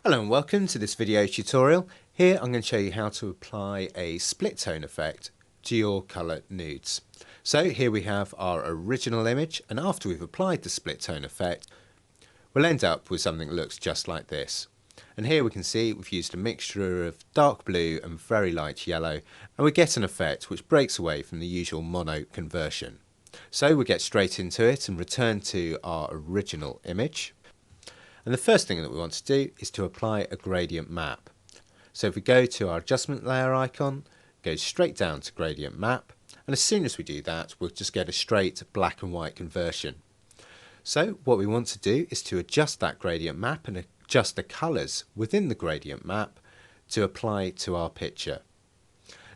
Hello and welcome to this video tutorial. Here I'm going to show you how to apply a split tone effect to your colour nudes. So here we have our original image, and after we've applied the split tone effect we'll end up with something that looks just like this. And here we can see we've used a mixture of dark blue and very light yellow, and we get an effect which breaks away from the usual mono conversion. So we'll get straight into it and return to our original image. And the first thing that we want to do is to apply a gradient map. So if we go to our adjustment layer icon, go straight down to gradient map, and as soon as we do that we'll just get a straight black and white conversion. So what we want to do is to adjust that gradient map and adjust the colours within the gradient map to apply to our picture.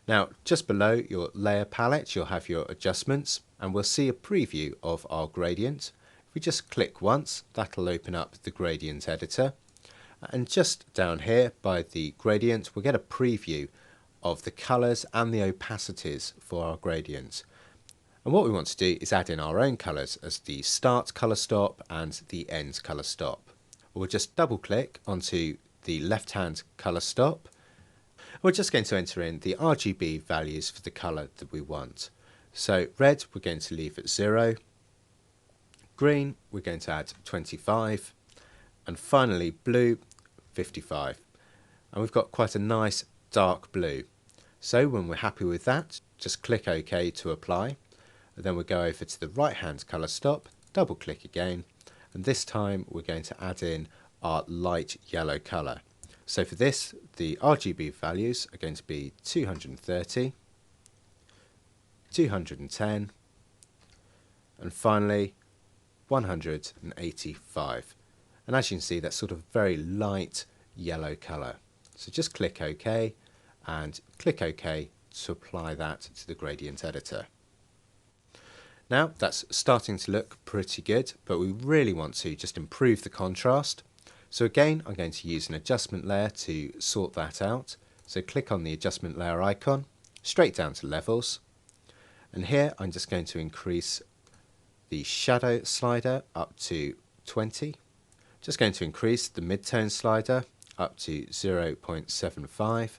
Now just below your layer palette you'll have your adjustments, and we'll see a preview of our gradient. If we just click once, that'll open up the gradient editor, and just down here by the gradient we'll get a preview of the colours and the opacities for our gradient. And what we want to do is add in our own colours as the start colour stop and the end colour stop. We'll just double click onto the left hand colour stop. We're just going to enter in the RGB values for the colour that we want. So red we're going to leave at 0, green we're going to add 25, and finally blue 55. And we've got quite a nice dark blue. So when we're happy with that, just click OK to apply. And then we'll go over to the right hand colour stop, double click again, and this time we're going to add in our light yellow colour. So for this the RGB values are going to be 230, 210, and finally 185. And as you can see that's sort of very light yellow colour. So just click OK and click OK to apply that to the gradient editor. Now that's starting to look pretty good, but we really want to just improve the contrast. So again I'm going to use an adjustment layer to sort that out. So click on the adjustment layer icon, straight down to levels, and here I'm just going to increase the shadow slider up to 20. Just going to increase the midtone slider up to 0.75,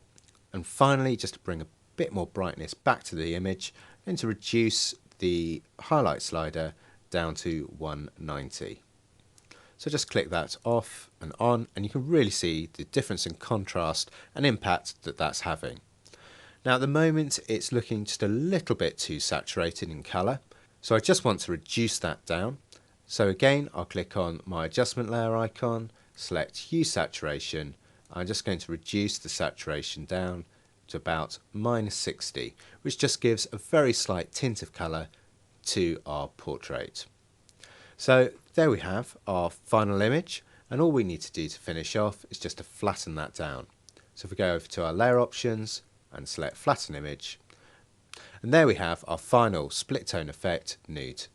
and finally just to bring a bit more brightness back to the image I'm going to reduce the highlight slider down to 190. So just click that off and on, and you can really see the difference in contrast and impact that that's having. Now at the moment it's looking just a little bit too saturated in colour, so I just want to reduce that down. So again I'll click on my adjustment layer icon, select Hue Saturation. I'm just going to reduce the saturation down to about -60, which just gives a very slight tint of colour to our portrait. So there we have our final image, and all we need to do to finish off is just to flatten that down. So if we go over to our layer options and select flatten image, and there we have our final split tone effect nude.